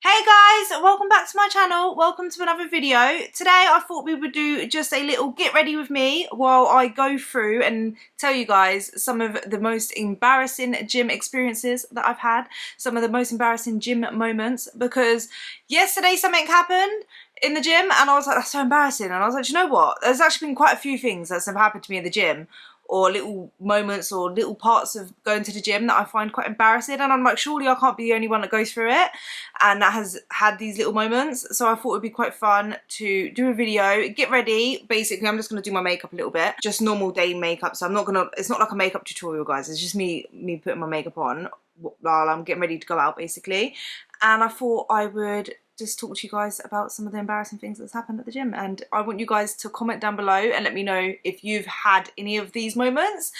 Hey guys, welcome back to my channel. Welcome to another video. Today I thought we would do just a little get ready with me while I go through and tell you guys some of the most embarrassing gym experiences that I've had, some of the most embarrassing gym moments, because yesterday something happened in the gym and I was like, that's so embarrassing. And I was like, do you know what? There's actually been quite a few things that have happened to me in the gym, or little moments or little parts of going to the gym that I find quite embarrassing, and I'm like, surely I can't be the only one that goes through it and that has had these little moments. So I thought it'd be quite fun to do a video, get ready. Basically I'm just going to do my makeup a little bit, just normal day makeup, so I'm not gonna, it's not like a makeup tutorial guys, it's just me putting my makeup on while I'm getting ready to go out basically. And I thought I would just talk to you guys about some of the embarrassing things that's happened at the gym, and I want you guys to comment down below and let me know if you've had any of these moments,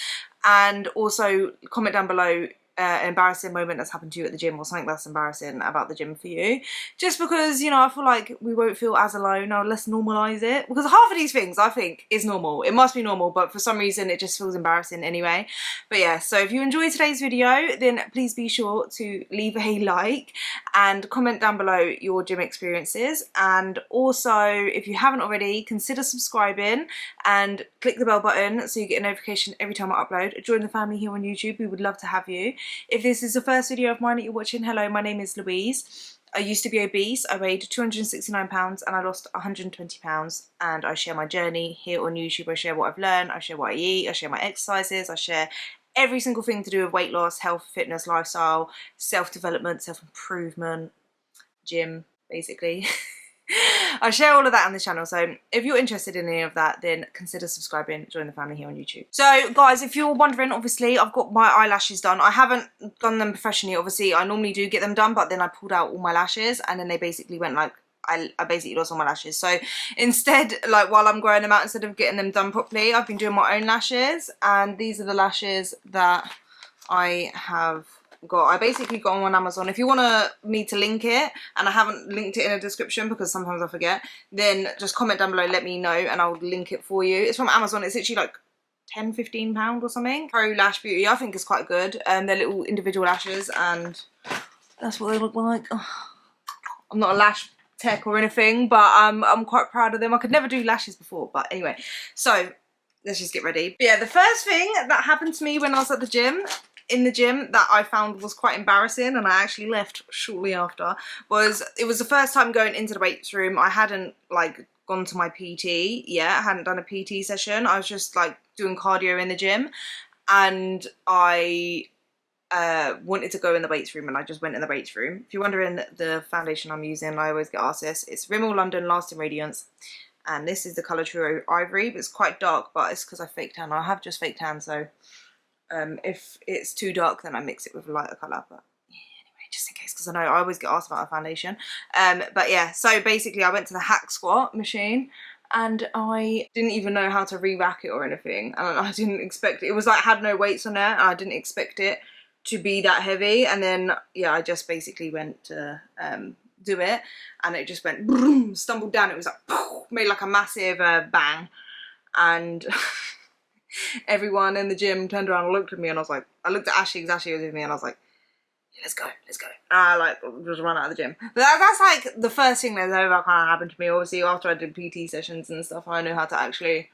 and also comment down below an embarrassing moment that's happened to you at the gym, or something that's embarrassing about the gym for you, just because, you know, I feel like we won't feel as alone. Now let's normalize it, because half of these things I think is normal, it must be normal, but for some reason it just feels embarrassing anyway. But yeah, so if you enjoyed today's video, then please be sure to leave a like and comment down below your gym experiences, and also if you haven't already, consider subscribing and click the bell button so you get a notification every time I upload. Join the family here on YouTube, we would love to have you. If this is the first video of mine that you're watching, hello, my name is Louise. I used to be obese. I weighed 269 pounds and I lost 120 pounds, and I share my journey here on YouTube. I share what I've learned, I share what I eat, I share my exercises, I share every single thing to do with weight loss, health, fitness, lifestyle, self-development, self-improvement, gym, basically. I share all of that on this channel, so if you're interested in any of that, then consider subscribing, join the family here on YouTube. So guys, if you're wondering, obviously I've got my eyelashes done. I haven't done them professionally, obviously. I normally do get them done, but then I pulled out all my lashes and then they basically went like, I basically lost all my lashes. So instead, like while I'm growing them out, instead of getting them done properly, I've been doing my own lashes, and these are the lashes that I have got. I basically got them on Amazon. If you want me to link it, and I haven't linked it in a description because sometimes I forget, then just comment down below, let me know, and I'll link it for you. It's from Amazon. It's literally like £10–15 or something. Pro Lash Beauty, I think is quite good. They're little individual lashes, and that's what they look like. I'm not a lash tech or anything, but I'm quite proud of them. I could never do lashes before, but anyway, so let's just get ready. But yeah, the first thing that happened to me when I was at the gym, that I found was quite embarrassing, and I actually left shortly after, was it was the first time going into the weights room. I hadn't like gone to my PT yet. I hadn't done a PT session. I was just like doing cardio in the gym, and I wanted to go in the weights room, and I just went in the weights room. If you're wondering the foundation I'm using, I always get asked this. It's Rimmel London Lasting Radiance, and this is the colour True Ivory, but it's quite dark, but it's because I fake tan. I have just fake tan, so if it's too dark then I mix it with a lighter colour, but yeah, anyway, just in case, because I know I always get asked about a foundation. But yeah, so basically I went to the hack squat machine, and I didn't even know how to re-rack it or anything, and I didn't expect it. It was like, had no weights on there, and I didn't expect it to be that heavy. And then yeah, I just basically went to do it, and it just went boom, stumbled down. It was like poof, made like a massive bang, and everyone in the gym turned around and looked at me, and I was like, I looked at Ashley because Ashley was with me, and I was like, yeah, let's go. And I like just ran out of the gym. But that's like the first thing that's ever kind of happened to me. Obviously after I did PT sessions and stuff, I knew how to actually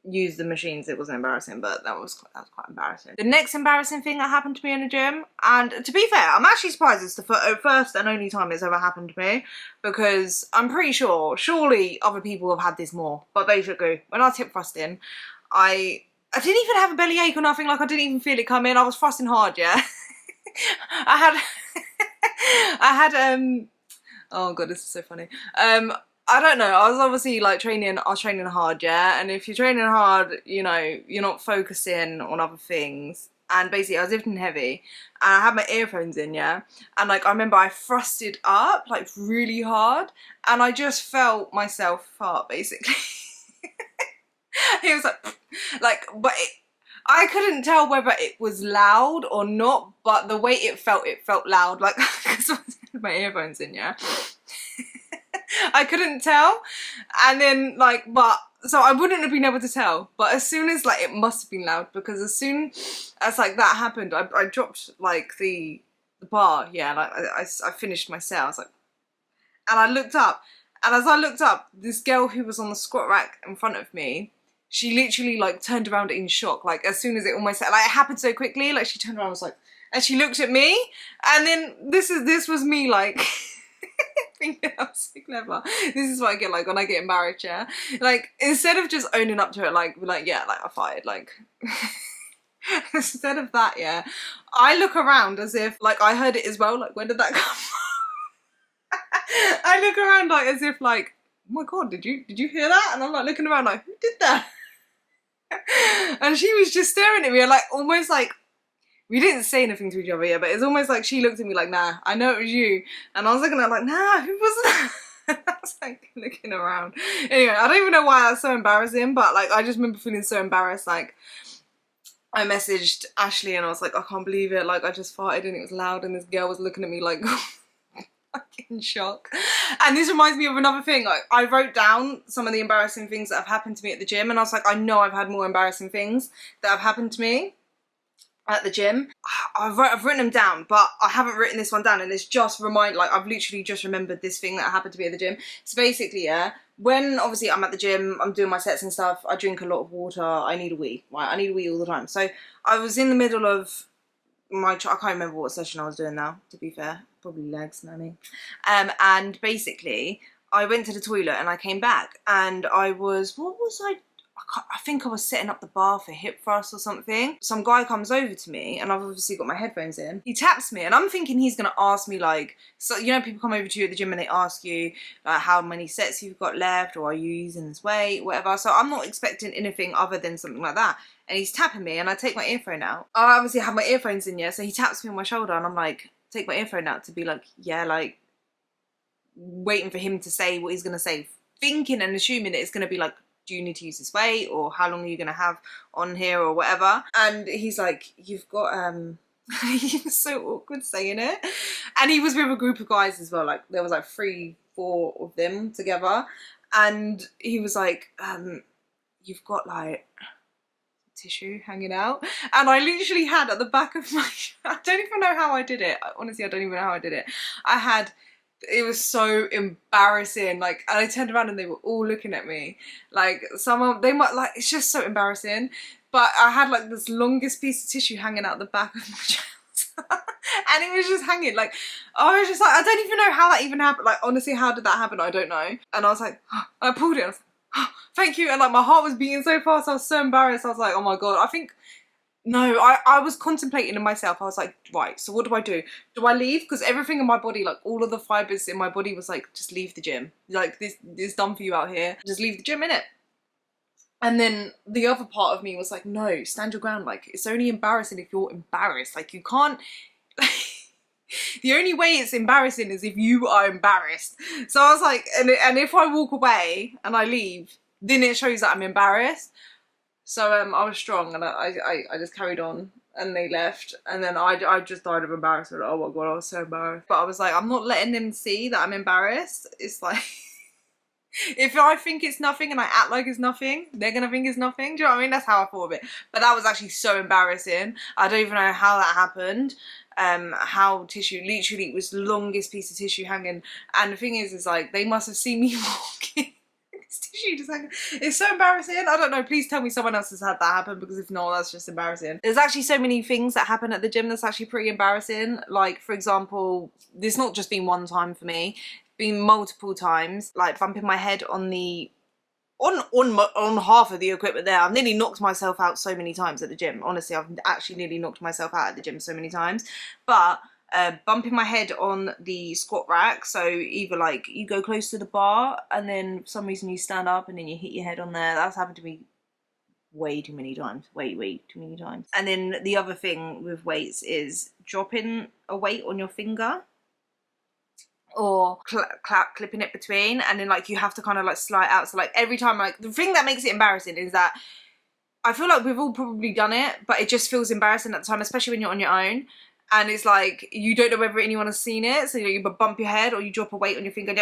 use the machines. It wasn't embarrassing, but that was quite embarrassing. The next embarrassing thing that happened to me in the gym, and to be fair, I'm actually surprised it's the first and only time it's ever happened to me, because I'm pretty sure, surely other people have had this more, but basically when I was hip thrusting, I didn't even have a belly ache or nothing. Like, I didn't even feel it come in. I was thrusting hard, yeah. I had oh god, this is so funny. I don't know, I was obviously like training hard, yeah, and if you're training hard, you know, you're not focusing on other things, and basically I was lifting heavy, and I had my earphones in, yeah, and like I remember I thrusted up like really hard, and I just felt myself fart basically. He was like, but I couldn't tell whether it was loud or not, but the way it felt loud, like, because I had my earphones in, yeah. I couldn't tell, and then like, but so I wouldn't have been able to tell, but as soon as like, it must have been loud, because as soon as like that happened, I dropped like the bar, yeah, like I finished my set. I was like, and I looked up, and as I looked up, this girl who was on the squat rack in front of me, she literally like turned around in shock, like as soon as it almost, like it happened so quickly, like she turned around and was like, and she looked at me, and then this was me like thinking I was so clever. This is what I get like when I get embarrassed, yeah? Like instead of just owning up to it, like yeah, like I fired, like instead of that, yeah, I look around as if like I heard it as well, like when did that come from? I look around like as if like, oh my god, did you hear that? And I'm like looking around like, who did that? And she was just staring at me, like almost like, we didn't say anything to each other yet, but it's almost like she looked at me like, nah, I know it was you. And I was looking at her like, nah, who was that? I was like looking around. Anyway, I don't even know why that's so embarrassing, but like I just remember feeling so embarrassed. Like I messaged Ashley and I was like, I can't believe it. Like I just farted and it was loud and this girl was looking at me like in shock. And this reminds me of another thing. Like I wrote down some of the embarrassing things that have happened to me at the gym, and I was like, I know I've had more embarrassing things that have happened to me at the gym. I've written them down, but I haven't written this one down, and it's just like I've literally just remembered this thing that happened to me at the gym. So basically, yeah, when obviously I'm at the gym, I'm doing my sets and stuff, I drink a lot of water, I need a wee, right? I need a wee all the time. So I was in the middle of I can't remember what session I was doing now, to be fair, probably legs, know me. And basically I went to the toilet and I came back and I think I was setting up the bar for hip thrust or something. Some guy comes over to me and I've obviously got my headphones in. He taps me and I'm thinking he's gonna ask me like, so you know people come over to you at the gym and they ask you like how many sets you've got left, or are you using this weight, whatever. So I'm not expecting anything other than something like that. And he's tapping me and I take my earphone out. I obviously have my earphones in, yeah, so he taps me on my shoulder and I'm like, take my earphone out to be like, yeah, like waiting for him to say what he's gonna say, thinking and assuming that it's gonna be like, do you need to use this weight, or how long are you gonna have on here, or whatever. And he's like, you've got he was so awkward saying it, and he was with a group of guys as well, like there was like 3-4 of them together, and he was like, you've got like tissue hanging out. And I literally had at the back of my I don't even know how I did it, honestly I don't even know how I did it. It was so embarrassing, like, and I turned around and they were all looking at me like they might like, it's just so embarrassing. But I had like this longest piece of tissue hanging out the back of my trouser and it was just hanging, like I was just like, I don't even know how that even happened, like honestly how did that happen, I don't know. And I was like, oh, I pulled it, I was like, oh, thank you, and like my heart was beating so fast, I was so embarrassed. I was like, oh my god, I was contemplating in myself. I was like, right, so what do I do? Do I leave? Because everything in my body, like all of the fibers in my body was like, just leave the gym. Like this is done for you out here. Just leave the gym, innit? And then the other part of me was like, no, stand your ground. Like it's only embarrassing if you're embarrassed. Like you can't, the only way it's embarrassing is if you are embarrassed. So I was like, and if I walk away and I leave, then it shows that I'm embarrassed. So I was strong and I just carried on and they left, and then I just died of embarrassment. Oh my god, I was so embarrassed. But I was like, I'm not letting them see that I'm embarrassed. It's like, if I think it's nothing and I act like it's nothing, they're gonna think it's nothing. Do you know what I mean? That's how I thought of it. But that was actually so embarrassing. I don't even know how that happened. How tissue, literally it was the longest piece of tissue hanging. And the thing is like, they must have seen me walking. Tissue just hanging. It's so embarrassing. I don't know, please tell me someone else has had that happen, because if not, that's just embarrassing. There's actually so many things that happen at the gym that's actually pretty embarrassing. Like for example, this not just been one time for me, it's been multiple times, like bumping my head on the on half of the equipment there. I've nearly knocked myself out so many times at the gym. Honestly, I've actually nearly knocked myself out at the gym so many times. But bumping my head on the squat rack, so either like you go close to the bar and then for some reason you stand up and then you hit your head on there. That's happened to me way too many times, way too many times. And then the other thing with weights is dropping a weight on your finger or clipping it between, and then like you have to kind of like slide out. So like every time, like the thing that makes it embarrassing is that I feel like we've all probably done it, but it just feels embarrassing at the time, especially when you're on your own. And it's like, you don't know whether anyone has seen it, so you bump your head or you drop a weight on your finger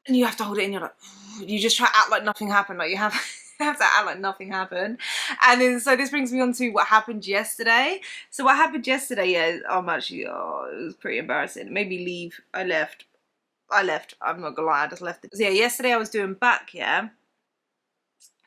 and you have to hold it in, you're like, you just try to act like nothing happened, like you have to act like nothing happened. And then, so this brings me on to what happened yesterday. So what happened yesterday, yeah, it was pretty embarrassing. It made me leave, I left. I left. I'm not gonna lie, I just left it. So yeah, yesterday I was doing back, yeah.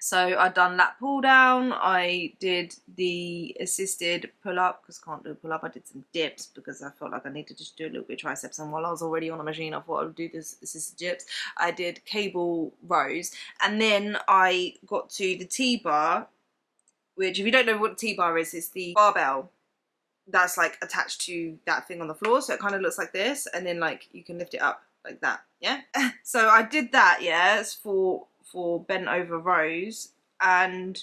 So I done lat pull down, I did the assisted pull up, because I can't do a pull up. I did some dips because I felt like I needed to just do a little bit of triceps, and while I was already on the machine I thought I would do this assisted dips. I did cable rows, and then I got to the T-bar, which if you don't know what the T-bar is, it's the barbell that's like attached to that thing on the floor, so it kind of looks like this, and then like you can lift it up like that, yeah. So I did that, yeah, it's for bent over rows, and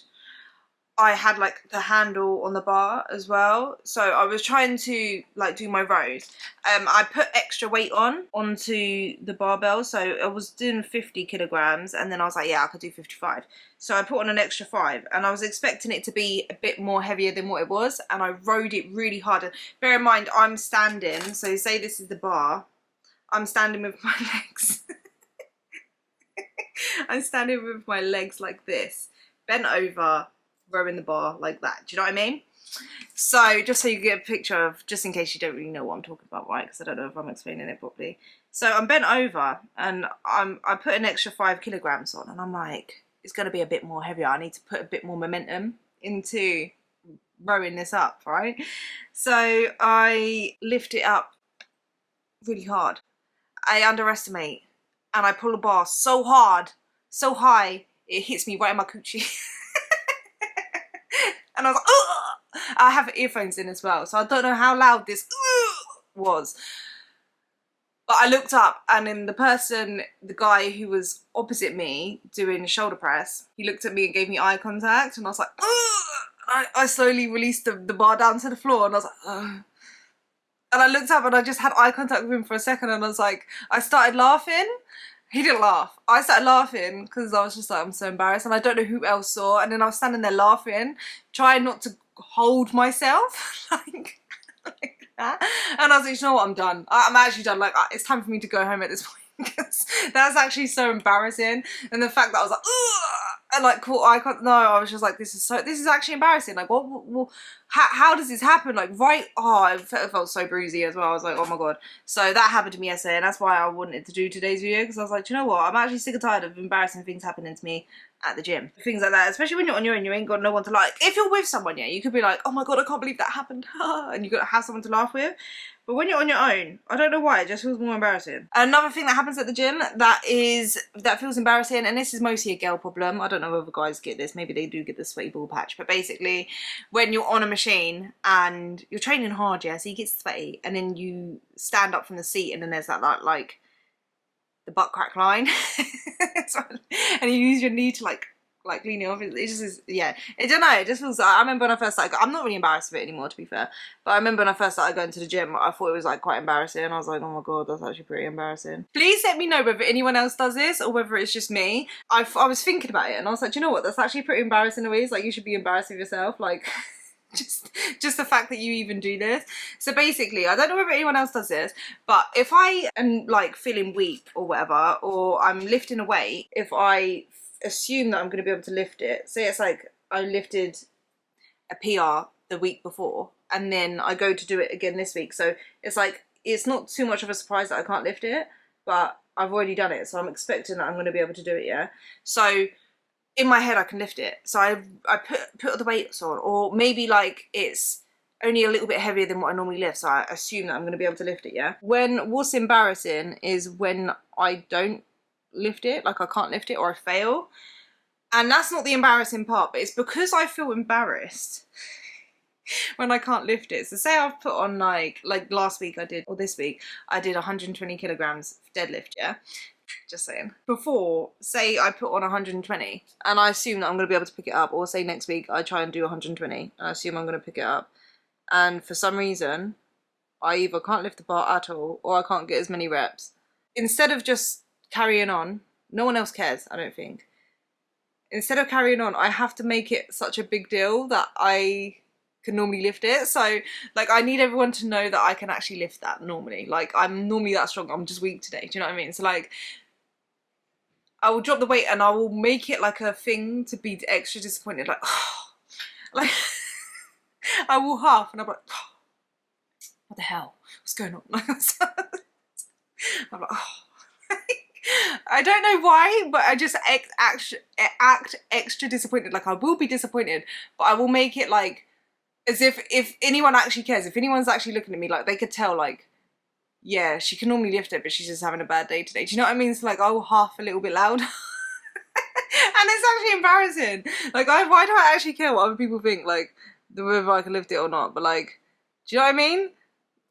I had like the handle on the bar as well, so I was trying to like do my rows. I put extra weight onto the barbell, so I was doing 50 kilograms, and then I was like, yeah, I could do 55. So I put on an extra 5, and I was expecting it to be a bit more heavier than what it was, and I rode it really hard. And bear in mind, I'm standing, so say this is the bar, I'm standing with my legs. I'm standing with my legs like this, bent over, rowing the bar like that. Do you know what I mean? So just so you get a picture of, just in case you don't really know what I'm talking about, right? Because I don't know if I'm explaining it properly. So I'm bent over, and I put an extra 5 kilograms on, and I'm like, it's going to be a bit more heavier. I need to put a bit more momentum into rowing this up, right? So I lift it up really hard. I underestimate, and I pull the bar so hard, so high, it hits me right in my coochie. And I was like, ugh! I have earphones in as well, so I don't know how loud this was. But I looked up, and then the guy who was opposite me doing shoulder press, he looked at me and gave me eye contact, and I was like, ugh! I slowly released the bar down to the floor, and I was like, ugh. And I looked up, and I just had eye contact with him for a second, and I was like, I started laughing. He didn't laugh. I started laughing because I was just like, I'm so embarrassed, and I don't know who else saw. And then I was standing there laughing, trying not to hold myself like that. And I was like, you know what, I'm done. I'm actually done. Like, it's time for me to go home at this point, because that's actually so embarrassing. And the fact that I was like, ugh, and like caught eye contact. No, I was just like, this is actually embarrassing. Like, what how does this happen? Like, right, oh, it felt so bruisey as well. I was like, oh my god. So that happened to me yesterday, and that's why I wanted to do today's video, because I was like, do you know what, I'm actually sick and tired of embarrassing things happening to me at the gym. Things like that, especially when you're on your own, you ain't got no one to like. If you're with someone, yeah, you could be like, oh my god, I can't believe that happened, and you got to have someone to laugh with. But when you're on your own, I don't know why, it just feels more embarrassing. Another thing that happens at the gym that feels embarrassing, and this is mostly a girl problem, I don't know whether guys get this, maybe they do get the sweaty ball patch, but basically when you're on a machine and you're training hard, yeah, so you get sweaty, and then you stand up from the seat, and then there's that like the butt crack line. And you use your knee to like leaning off. It just is, yeah, I don't know, it just feels, I remember when I first started, I'm not really embarrassed of it anymore, to be fair, but I remember when I first started going to the gym, I thought it was like quite embarrassing. I was like, oh my god, that's actually pretty embarrassing. Please let me know whether anyone else does this or whether it's just me. I was thinking about it, and I was like, do you know what, that's actually pretty embarrassing in ways. Like, you should be embarrassed of yourself, like just the fact that you even do this. So basically, I don't know whether anyone else does this, but if I am like feeling weak or whatever, or I'm lifting a weight, if I assume that I'm going to be able to lift it, say it's like I lifted a PR the week before, and then I go to do it again this week, so it's like, it's not too much of a surprise that I can't lift it, but I've already done it, so I'm expecting that I'm going to be able to do it, yeah. So in my head I can lift it, so I put the weights on, or maybe like it's only a little bit heavier than what I normally lift, so I assume that I'm going to be able to lift it, yeah. What's embarrassing is when I don't lift it, like I can't lift it, or I fail. And that's not the embarrassing part, but it's because I feel embarrassed when I can't lift it. So say I've put on like last week I did, or this week I did 120 kilograms deadlift, yeah, just saying. Before, say I put on 120 and I assume that I'm going to be able to pick it up, or say next week I try and do 120 and I assume I'm going to pick it up, and for some reason I either can't lift the bar at all, or I can't get as many reps. Instead of just carrying on, no one else cares, I don't think. Instead of carrying on, I have to make it such a big deal that I can normally lift it. So like, I need everyone to know that I can actually lift that normally. Like, I'm normally that strong, I'm just weak today, do you know what I mean? So like, I will drop the weight and I will make it like a thing to be extra disappointed, like, oh, like I will huff and I'm like, oh, what the hell, what's going on? I'm like, oh. I don't know why, but I just act extra disappointed. Like I will be disappointed, but I will make it like as if anyone actually cares, if anyone's actually looking at me, like they could tell, like, yeah, she can normally lift it, but she's just having a bad day today. Do you know what I mean? It's like I will half a little bit loud. And it's actually embarrassing. Like, why do I actually care what other people think, like, whether I can lift it or not? But, like, do you know what I mean?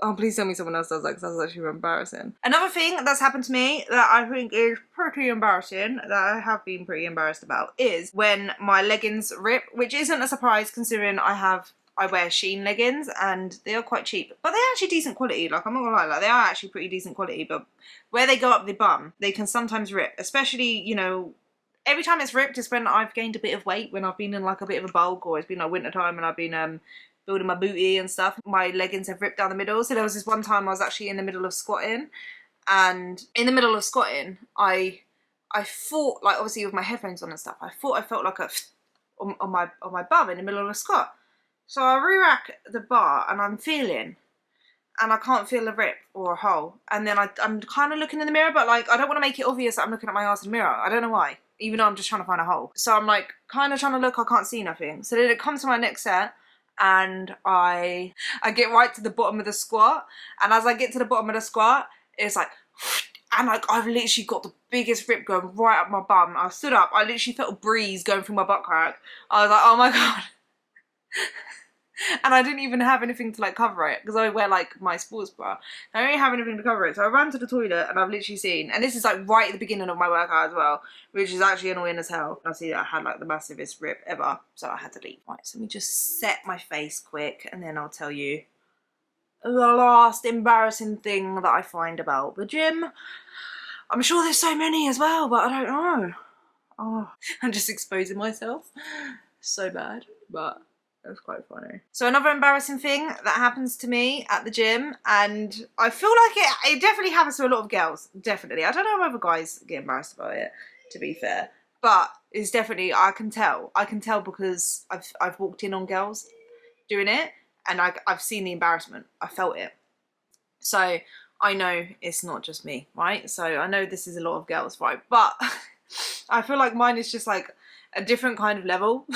Oh, please tell me someone else does that, because that's actually embarrassing. Another thing that's happened to me that I think is pretty embarrassing, that I have been pretty embarrassed about, is when my leggings rip, which isn't a surprise considering I wear Shein leggings and they are quite cheap, but they're actually decent quality. Like, I'm not gonna lie, like, they are actually pretty decent quality, but where they go up the bum, they can sometimes rip, especially, you know, every time it's ripped is when I've gained a bit of weight, when I've been in like a bit of a bulk, or it's been like winter time and I've been building my booty and stuff. My leggings have ripped down the middle. So there was this one time I was actually in the middle of squatting, and in the middle of squatting, I thought, like, obviously with my headphones on and stuff, I thought I felt like on my bum in the middle of a squat. So I re-rack the bar and I'm feeling, and I can't feel a rip or a hole. And then I'm kind of looking in the mirror, but like I don't want to make it obvious that I'm looking at my ass in the mirror. I don't know why, even though I'm just trying to find a hole. So I'm like kind of trying to look, I can't see nothing. So then it comes to my next set, and I get right to the bottom of the squat, and as I get to the bottom of the squat, it's like, and like I've literally got the biggest rip going right up my bum. I stood up, I literally felt a breeze going through my butt crack. I was like, oh my god. And I didn't even have anything to like cover it, because I wear like my sports bra. I don't have anything to cover it, so I ran to the toilet and I've literally seen, and this is like right at the beginning of my workout as well, which is actually annoying as hell. I see that I had like the massivest rip ever, so I had to leave. Right, so let me just set my face quick and then I'll tell you the last embarrassing thing that I find about the gym. I'm sure there's so many as well, but I don't know. Oh, I'm just exposing myself so bad, but that's quite funny. So another embarrassing thing that happens to me at the gym, and I feel like it definitely happens to a lot of girls, definitely. I don't know whether guys get embarrassed about it, to be fair, but it's definitely, I can tell because I've walked in on girls doing it, and I've seen the embarrassment, I felt it. So I know it's not just me, right? So I know this is a lot of girls, right? But I feel like mine is just like a different kind of level.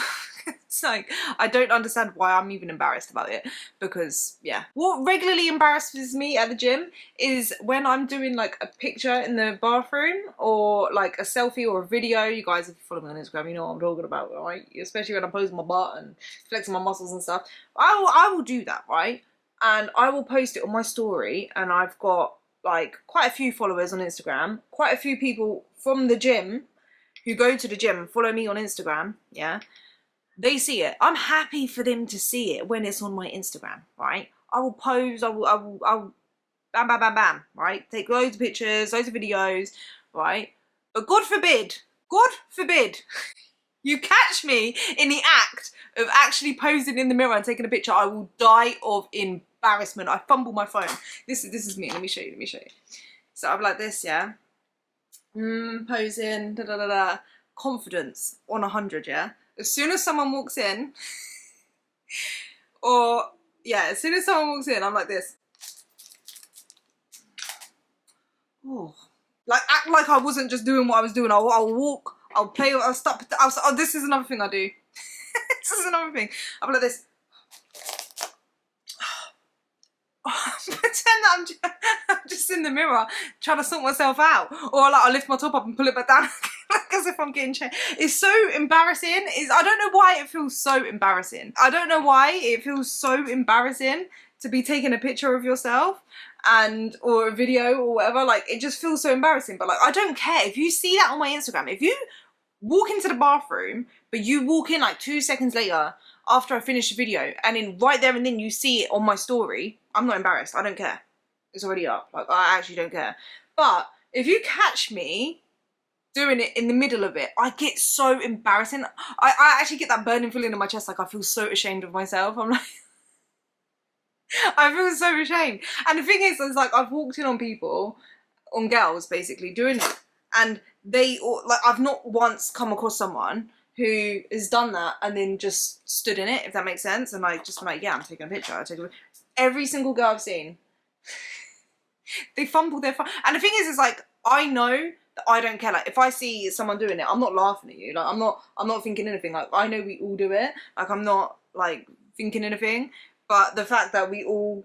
It's like, I don't understand why I'm even embarrassed about it, because yeah. What regularly embarrasses me at the gym is when I'm doing like a picture in the bathroom, or like a selfie or a video. You guys, if you follow me on Instagram, you know what I'm talking about, right? Especially when I'm posing my butt and flexing my muscles and stuff. I will do that, right? And I will post it on my story, and I've got like quite a few followers on Instagram, quite a few people from the gym who go to the gym and follow me on Instagram, yeah? They see it. I'm happy for them to see it when it's on my Instagram, right? I will pose, I will bam, bam, bam, bam, right? Take loads of pictures, loads of videos, right? But God forbid, you catch me in the act of actually posing in the mirror and taking a picture, I will die of embarrassment. I fumble my phone. This is me. Let me show you. So I'm like this, yeah? Posing, da da da da. Confidence on 100, yeah? As soon as someone walks in, or yeah, as soon as someone walks in, I'm like this. Oh, like act like I wasn't just doing what I was doing. I'll walk, I'll play, I'll stop. Oh, this is another thing I do. This is another thing. I'm like this. Pretend that I'm just in the mirror trying to sort myself out, or like I lift my top up and pull it back down. Like as if I'm getting changed. It's so embarrassing. I don't know why it feels so embarrassing. I don't know why it feels so embarrassing to be taking a picture of yourself or a video or whatever. Like it just feels so embarrassing. But like I don't care if you see that on my Instagram. If you walk into the bathroom but you walk in like 2 seconds later after I finish the video, and then right there and then you see it on my story, I'm not embarrassed. I don't care. It's already up. Like I actually don't care. But if you catch me doing it in the middle of it, I get so embarrassing. I actually get that burning feeling in my chest, like I feel so ashamed of myself. I'm like, I feel so ashamed. And the thing is, it's like I've walked in on people, on girls basically, doing it, and they, like, I've not once come across someone who has done that and then just stood in it, if that makes sense, and like just been like, yeah, I'm taking a picture. Every single girl I've seen, they fumble their phone. And the thing is like, I know I don't care. Like, if I see someone doing it, I'm not laughing at you. Like, I'm not thinking anything. Like, I know we all do it. Like, I'm not like thinking anything. But the fact that we all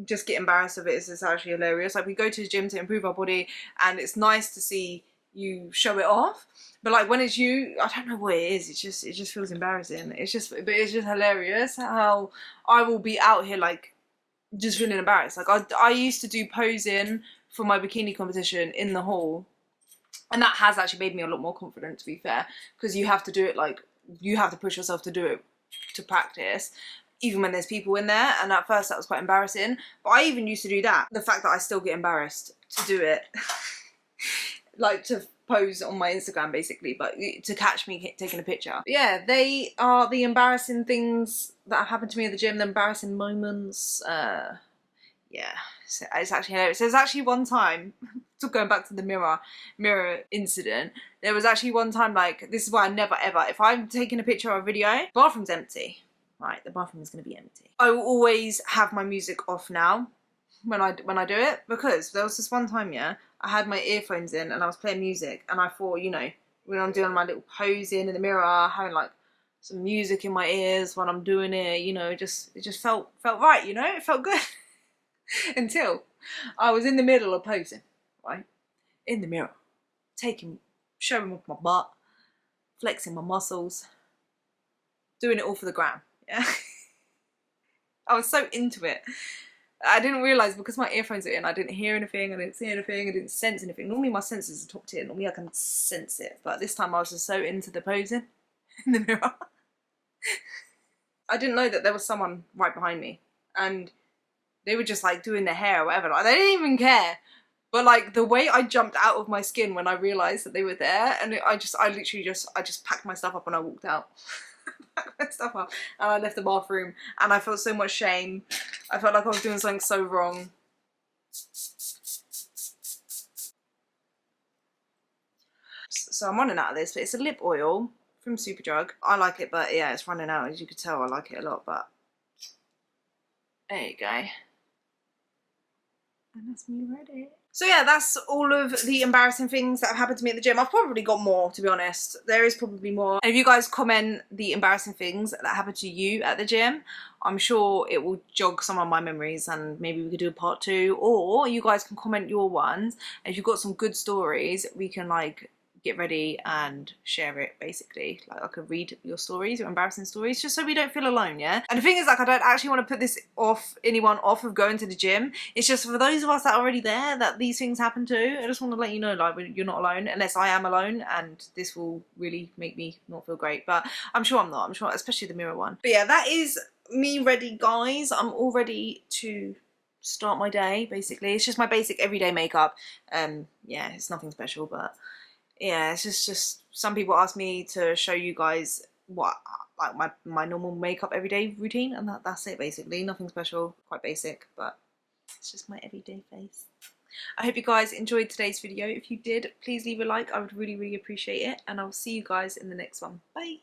just get embarrassed of it is actually hilarious. Like, we go to the gym to improve our body, and it's nice to see you show it off. But like, when it's you, I don't know what it is. It just feels embarrassing. But it's just hilarious how I will be out here like just feeling embarrassed. Like, I used to do posing for my bikini competition in the hall, and that has actually made me a lot more confident, to be fair, because you have to do it, like, you have to push yourself to do it, to practice, even when there's people in there. And at first that was quite embarrassing, but I even used to do that. The fact that I still get embarrassed to do it, like to pose on my Instagram basically, but to catch me taking a picture. But yeah, they are the embarrassing things that have happened to me at the gym, the embarrassing moments. Yeah, so it's actually hilarious. There's actually one time, going back to the mirror incident, there was actually one time, like, this is why I never ever, if I'm taking a picture or a video, bathroom's empty, right, the bathroom is going to be empty. I will always have my music off now when I do it, because there was this one time, yeah, I had my earphones in and I was playing music, and I thought, you know, when I'm doing my little posing in the mirror, having like some music in my ears when I'm doing it, you know, it just felt right, you know, it felt good. Until I was in the middle of posing, right, in the mirror, showing off my butt, flexing my muscles, doing it all for the gram, yeah. I was so into it. I didn't realise, because my earphones are in, I didn't hear anything, I didn't see anything, I didn't sense anything. Normally my senses are top tier, normally I can sense it, but this time I was just so into the posing in the mirror. I didn't know that there was someone right behind me, and they were just like doing their hair or whatever. Like, they didn't even care. But like, the way I jumped out of my skin when I realised that they were there, and I literally just packed my stuff up and I walked out. Packed my stuff up and I left the bathroom, and I felt so much shame. I felt like I was doing something so wrong. So I'm running out of this, but it's a lip oil from Superdrug. I like it, but yeah, it's running out. As you could tell, I like it a lot, but there you go. And that's me ready. So yeah, that's all of the embarrassing things that have happened to me at the gym. I've probably got more, to be honest. There is probably more. And if you guys comment the embarrassing things that happened to you at the gym, I'm sure it will jog some of my memories, and maybe we could do a part 2. Or you guys can comment your ones. And if you've got some good stories, we can like get ready and share it, basically. Like, I could read your stories, your embarrassing stories, just so we don't feel alone, yeah? And the thing is, like, I don't actually want to put this anyone off of going to the gym. It's just for those of us that are already there that these things happen to. I just want to let you know, like, you're not alone, unless I am alone, and this will really make me not feel great. But I'm sure I'm not. I'm sure, especially the mirror one. But yeah, that is me ready, guys. I'm all ready to start my day, basically. It's just my basic everyday makeup. Yeah, it's nothing special, but yeah, it's just some people ask me to show you guys what, like, my normal makeup everyday routine, and that's it, basically. Nothing special, quite basic, but it's just my everyday face. I hope you guys enjoyed today's video. If you did, please leave a like. I would really, really appreciate it, and I'll see you guys in the next one. Bye.